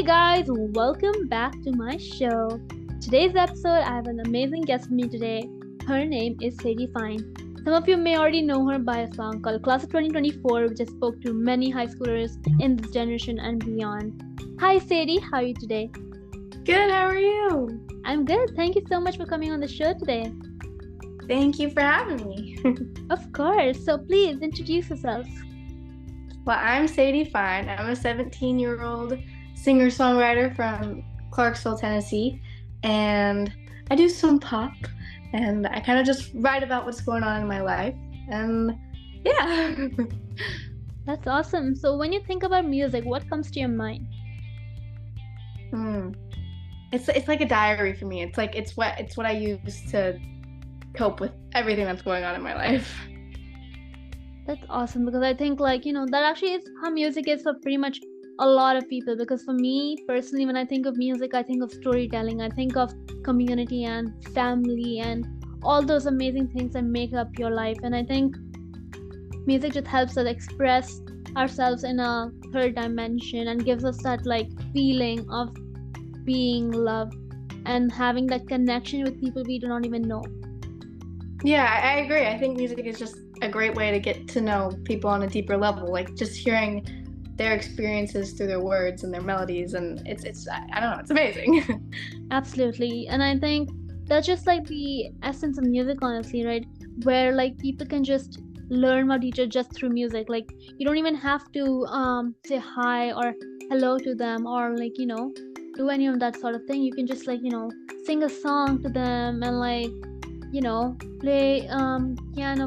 Hey guys, welcome back to my show. Today's episode, I have an amazing guest with me today. Her name is Sadie Fine. Some of you may already know her by a song called Class of 2024, which has spoke to many high schoolers in this generation and beyond. Hi Sadie, how are you today? Good, how are you? I'm good. Thank you so much for coming on the show today. Thank you for having me. Of course. So please introduce yourself. Well, I'm Sadie Fine. I'm a 17-year-old singer-songwriter from Clarksville, Tennessee, and I do some pop, and I kind of just write about what's going on in my life, and yeah. That's awesome. So when you think about music, what comes to your mind? It's like a diary for me. It's what I use to cope with everything that's going on in my life. That's awesome because I think that actually is how music is for pretty much a lot of people, because for me personally, when I think of music, I think of storytelling, I think of community and family and all those amazing things that make up your life. And I think music just helps us express ourselves in a third dimension and gives us that feeling of being loved and having that connection with people we do not even know. Yeah, I agree. I think music is just a great way to get to know people on a deeper level, like just hearing their experiences through their words and their melodies, and it's I don't know, it's amazing. Absolutely. And I think that's just the essence of music, honestly, right? Where people can just learn about each other just through music. You don't even have to say hi or hello to them or do any of that sort of thing. You can just sing a song to them and play piano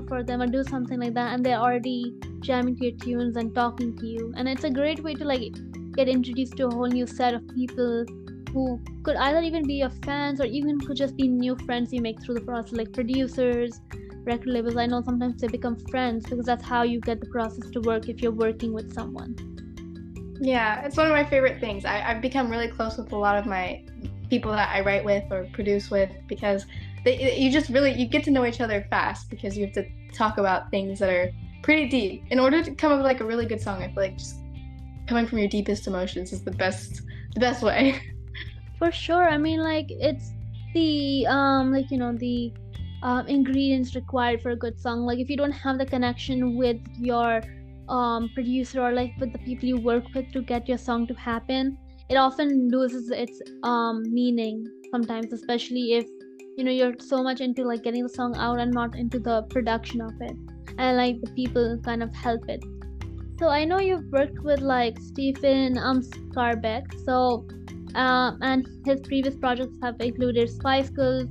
for them or do something like that, and they're already jamming to your tunes and talking to you. And it's a great way to get introduced to a whole new set of people who could either even be your fans or even could just be new friends you make through the process, like producers, record labels. I know sometimes they become friends because that's how you get the process to work if you're working with someone. Yeah, it's one of my favorite things. I've become really close with a lot of my people that I write with or produce with, because you get to know each other fast, because you have to talk about things that are pretty deep in order to come up with a really good song. I feel like just coming from your deepest emotions is the best way. For sure. I mean, it's the ingredients required for a good song. If you don't have the connection with your producer or with the people you work with to get your song to happen, it often loses its meaning sometimes, especially if you're so much into getting the song out and not into the production of it, and the people kind of help it. So I know you've worked with Stephen Scarbeck, so and his previous projects have included Spice Girls,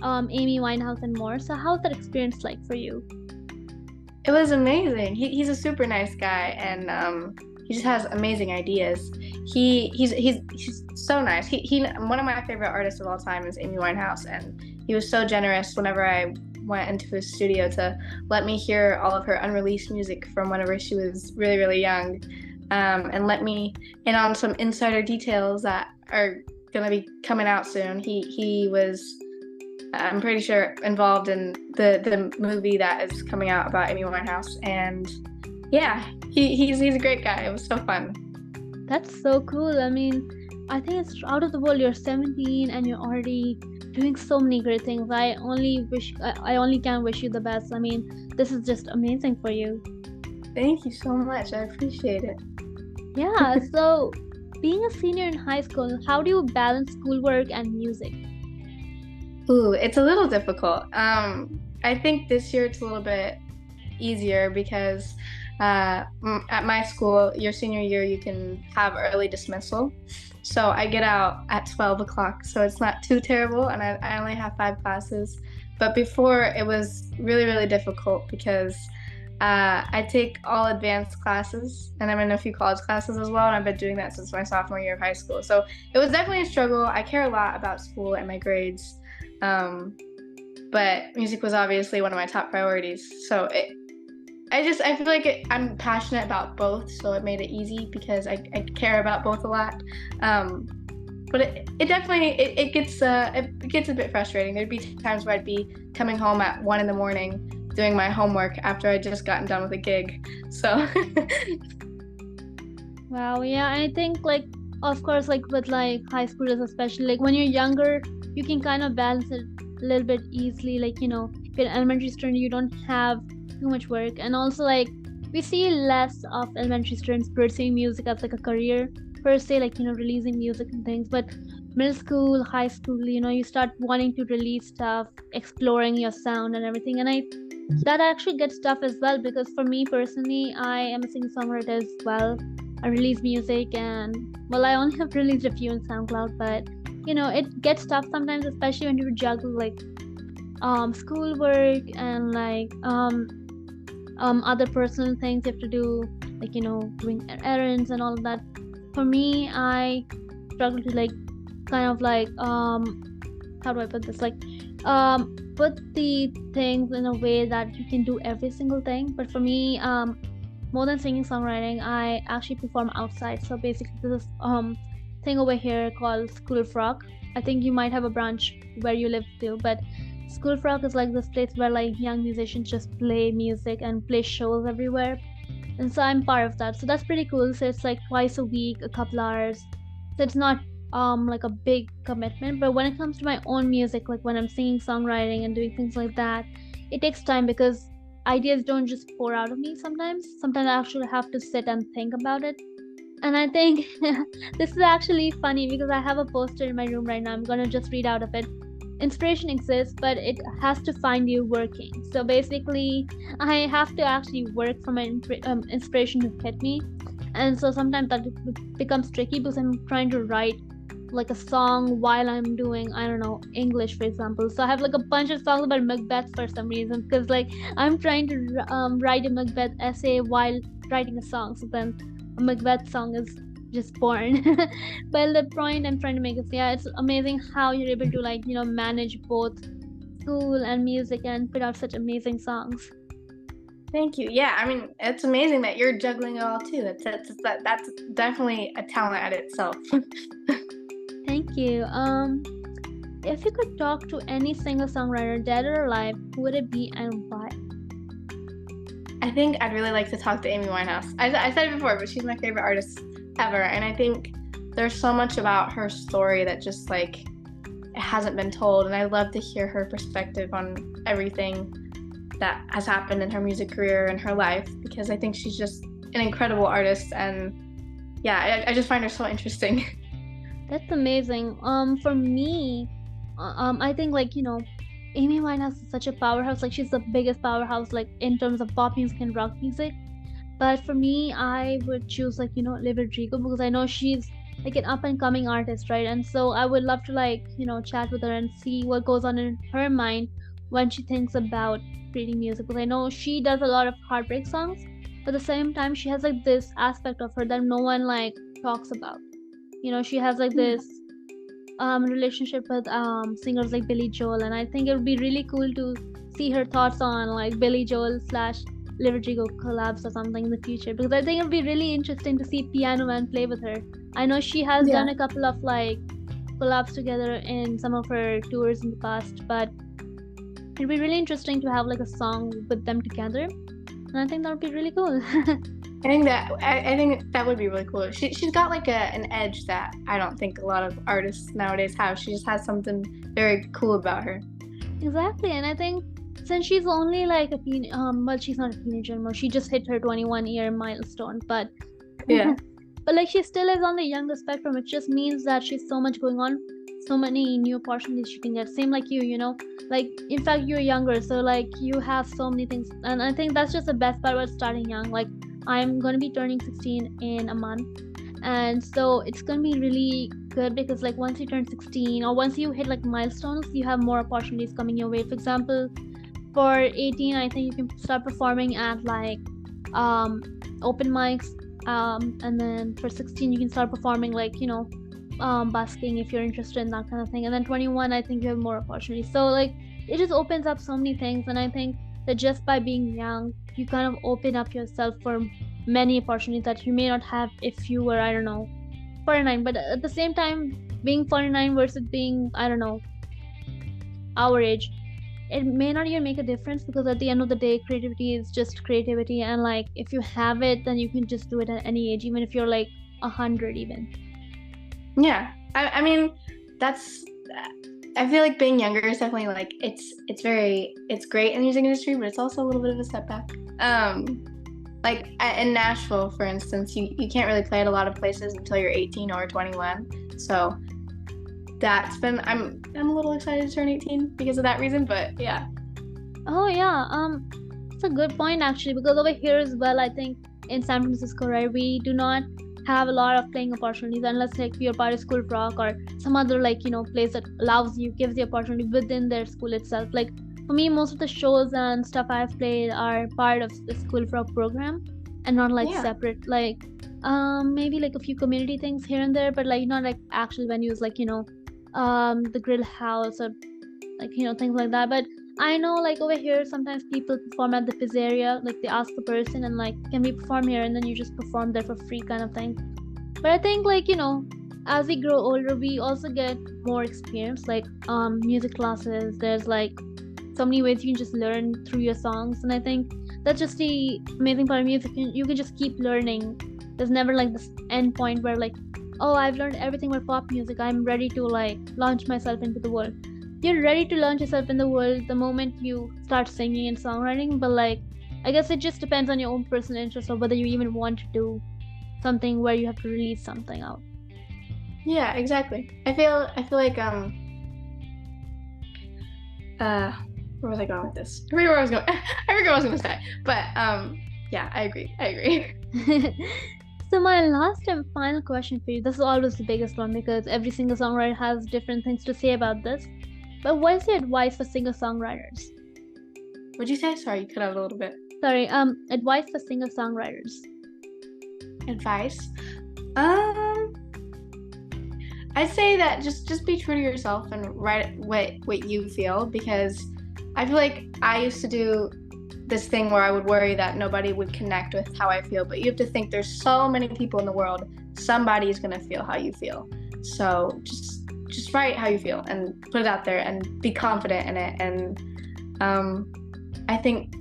Amy Winehouse, and more. So how's that experience like for you? It was amazing. He's a super nice guy, and he just has amazing ideas. He's so nice. He one of my favorite artists of all time is Amy Winehouse, and he was so generous whenever I went into his studio to let me hear all of her unreleased music from whenever she was really, really young, and let me in on some insider details that are gonna be coming out soon. He was, I'm pretty sure, involved in the movie that is coming out about Amy Winehouse, and yeah, he's a great guy. It was so fun. That's so cool. I mean, I think it's out of the world. You're 17 and you're already doing so many great things. I only can wish you the best. I mean, this is just amazing for you. Thank you so much. I appreciate it. Yeah. So, being a senior in high school, how do you balance schoolwork and music? Ooh, it's a little difficult. I think this year it's a little bit easier because at my school, your senior year, you can have early dismissal. So I get out at 12 o'clock, so it's not too terrible, and I only have 5 classes. But before, it was really, really difficult because I take all advanced classes, and I'm in a few college classes as well, and I've been doing that since my sophomore year of high school. So it was definitely a struggle. I care a lot about school and my grades, but music was obviously one of my top priorities. So I feel like I'm passionate about both, so it made it easy because I care about both a lot. But it definitely gets a bit frustrating. There'd be times where I'd be coming home at 1 a.m. doing my homework after I'd just gotten done with a gig. So Wow, yeah, I think of course, like with like high schoolers, especially like when you're younger, you can kind of balance it a little bit easily. Like, if you're an elementary student, you don't have too much work. And also, like, we see less of elementary students pursuing music as like a career per se, like, releasing music and things. But middle school, high school, you start wanting to release stuff, exploring your sound and everything. And that actually gets tough as well, because for me personally, I am a singer-songwriter as well. I release music, and well, I only have released a few on SoundCloud, but it gets tough sometimes, especially when you juggle like schoolwork and like other personal things you have to do, like doing errands and all of that. For me, I struggle to like kind of like how do I put this, like put the things in a way that you can do every single thing. But for me, more than singing songwriting, I actually perform outside. So basically this thing over here called School Frog. I think you might have a branch where you live too, but School Frog is like this place where like young musicians just play music and play shows everywhere. And so I'm part of that. So that's pretty cool. So it's like twice a week, a couple hours. So it's not like a big commitment. But when it comes to my own music, like when I'm singing songwriting and doing things like that, it takes time, because ideas don't just pour out of me sometimes. Sometimes I actually have to sit and think about it. And I think this is actually funny, because I have a poster in my room right now. I'm gonna just read out of it. Inspiration exists, but it has to find you working. So basically, I have to actually work for my inspiration to hit me. And so sometimes that becomes tricky, because I'm trying to write like a song while I'm doing, I don't know, English, for example. So I have like a bunch of songs about Macbeth for some reason, because like I'm trying to write a Macbeth essay while writing a song. So then a Macbeth song is just born. But the point I'm trying to make is, yeah, it's amazing how you're able to like manage both school and music and put out such amazing songs. Thank you. Yeah, I mean, it's amazing that you're juggling it all too. That's definitely a talent at itself. Thank you. If you could talk to any singer-songwriter, dead or alive, who would it be and why? I think I'd really like to talk to Amy Winehouse. I said it before, but she's my favorite artist ever. And I think there's so much about her story that just like it hasn't been told. And I'd love to hear her perspective on everything that has happened in her music career and her life, because I think she's just an incredible artist. And yeah, I just find her so interesting. That's amazing. For me, I think like Amy Winehouse is such a powerhouse. Like she's the biggest powerhouse like in terms of pop music and rock music. But for me, I would choose like Olivia Rodrigo, because I know she's like an up and coming artist, right? And so I would love to like chat with her and see what goes on in her mind when she thinks about creating music. Because I know she does a lot of heartbreak songs, but at the same time she has like this aspect of her that no one like talks about. She has like this relationship with singers like Billy Joel, and I think it would be really cool to see her thoughts on like Billy Joel slash Olivia Rodrigo collabs or something in the future, because I think it would be really interesting to see Piano Man play with her. I know she has done a couple of like collabs together in some of her tours in the past, but it'd be really interesting to have like a song with them together, and I think that would be really cool. I think that would be really cool. She's got like an edge that I don't think a lot of artists nowadays have. She just has something very cool about her. Exactly, and I think since she's only like a well, she's not a teenager anymore. She just hit her 21-year milestone, but yeah, but like she still is on the younger spectrum. It just means that she's so much going on, so many new opportunities she can get. Same like you, like in fact you're younger, so like you have so many things, and I think that's just the best part about starting young. Like I'm gonna be turning 16 in a month, and so it's gonna be really good, because like once you turn 16 or once you hit like milestones, you have more opportunities coming your way. For example, for 18, I think you can start performing at like open mics, and then for 16 you can start performing like busking if you're interested in that kind of thing, and then 21 I think you have more opportunities. So like it just opens up so many things, and I think that just by being young you kind of open up yourself for many opportunities that you may not have if you were, I don't know, 49. But at the same time, being 49 versus being, I don't know, our age, it may not even make a difference, because at the end of the day creativity is just creativity, and like if you have it then you can just do it at any age, even if you're like 100 even. Yeah. I mean, that's I feel like being younger is definitely like it's great in the music industry, but it's also a little bit of a setback. Like in Nashville, for instance, you can't really play at a lot of places until you're 18 or 21. So that's been I'm a little excited to turn 18 because of that reason, but yeah. Oh yeah, it's a good point actually, because over here as well, I think in San Francisco, right, we do not have a lot of playing opportunities unless like you're part of school rock or some other like place that allows you, gives the opportunity within their school itself. Like for me, most of the shows and stuff I've played are part of the school rock program and not like Yeah. separate. Like maybe like a few community things here and there, but like not like actual venues like the Grill House or like things like that. But I know like over here sometimes people perform at the pizzeria, like they ask the person and like, can we perform here, and then you just perform there for free kind of thing. But I think like as we grow older we also get more experience, like music classes. There's like so many ways you can just learn through your songs, and I think that's just the amazing part of music. You can just keep learning. There's never like this end point where like, oh, I've learned everything about pop music, I'm ready to like launch myself into the world. You're ready to launch yourself in the world the moment you start singing and songwriting, but like I guess it just depends on your own personal interest of whether you even want to do something where you have to release something out. Yeah, exactly. I feel like where was I going with this? I forget where I was going. I forget what I was going to say. But yeah, I agree. So my last and final question for you, this is always the biggest one because every single songwriter has different things to say about this. But what is your advice for singer-songwriters? What'd you say? Sorry, you cut out a little bit. Sorry, advice for singer-songwriters. Advice? I'd say that just be true to yourself and write what you feel, because I feel like I used to do this thing where I would worry that nobody would connect with how I feel, but you have to think there's so many people in the world, somebody's gonna feel how you feel. So just write how you feel and put it out there and be confident in it, and I think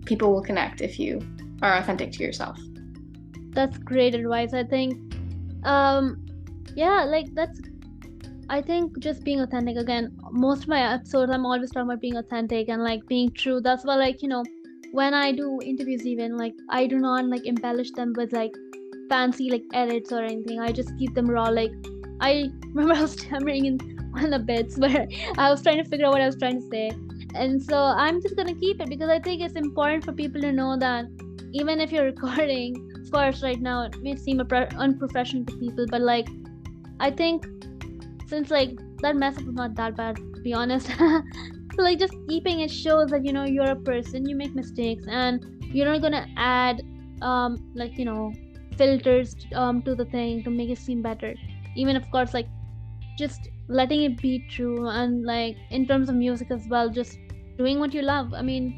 people will connect if you are authentic to yourself. That's great advice. I think yeah, like that's I think just being authentic. Again, most of my episodes I'm always talking about being authentic and like being true. That's why like when I do interviews, even like I do not like embellish them with like fancy like edits or anything. I just keep them raw. Like I remember I was stammering in one of the bits where I was trying to figure out what I was trying to say, and so I'm just gonna keep it because I think it's important for people to know that even if you're recording, of course right now it may seem unprofessional to people, but like I think since like that mess up was not that bad, to be honest. So like just keeping it shows that you're a person, you make mistakes, and you're not gonna add like filters to the thing to make it seem better. Even of course like just letting it be true, and like in terms of music as well, just doing what you love. I mean,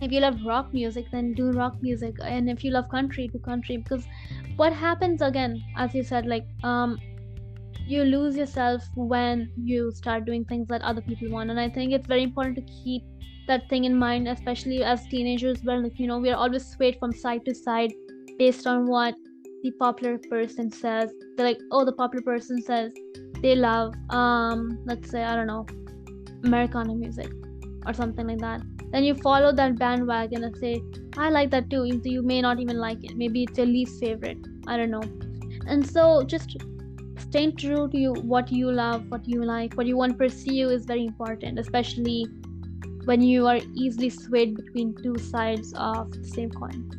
if you love rock music, then do rock music, and if you love country, do country, because what happens again, as you said, like you lose yourself when you start doing things that other people want. And I think it's very important to keep that thing in mind, especially as teenagers, where like we are always swayed from side to side based on what the popular person says. They're like, oh, the popular person says they love let's say, I don't know, Americana music or something like that, then you follow that bandwagon and say, I like that too, even though you may not even like it. Maybe it's your least favorite, I don't know. And so just staying true to what you love, what you like, what you want to pursue is very important, especially when you are easily swayed between two sides of the same coin.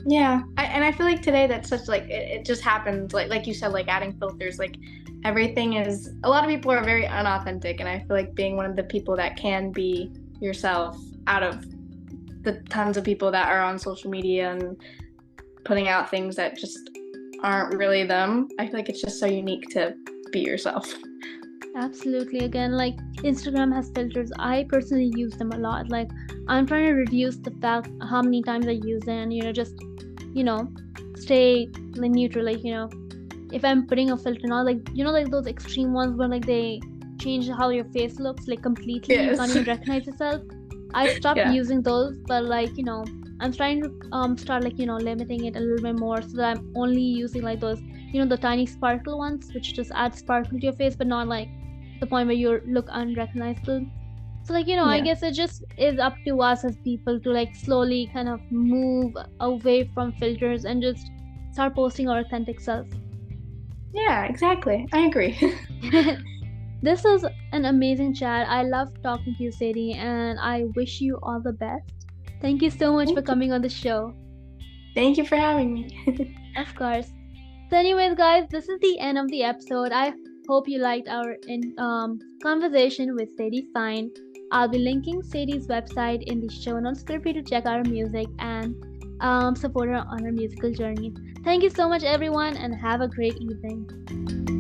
Yeah, and I feel like today that's such like it just happens, like you said, like adding filters, like everything is, a lot of people are very unauthentic, and I feel like being one of the people that can be yourself out of the tons of people that are on social media and putting out things that just aren't really them, I feel like it's just so unique to be yourself. Absolutely. Again, like Instagram has filters. I personally use them a lot. Like I'm trying to reduce the fact how many times I use it, and just stay like neutral. Like if I'm putting a filter now, like like those extreme ones where like they change how your face looks like completely. Yes. You can't even recognize yourself. I stopped using those, but like I'm trying to start like limiting it a little bit more, so that I'm only using like those the tiny sparkle ones, which just add sparkle to your face, but not like the point where you look unrecognizable. So like, I Yeah. guess it just is up to us as people to like slowly kind of move away from filters and just start posting our authentic self. Yeah, exactly. I agree. This was an amazing chat. I love talking to you, Sadie, and I wish you all the best. Thank you so much for Thank you. coming on the show. Thank you for having me. Of course. So, anyways, guys, this is the end of the episode. I hope you liked our conversation with Sadie Fine. I'll be linking Sadie's website in the show notes. Feel free to check out her music and support her on her musical journey. Thank you so much, everyone, and have a great evening.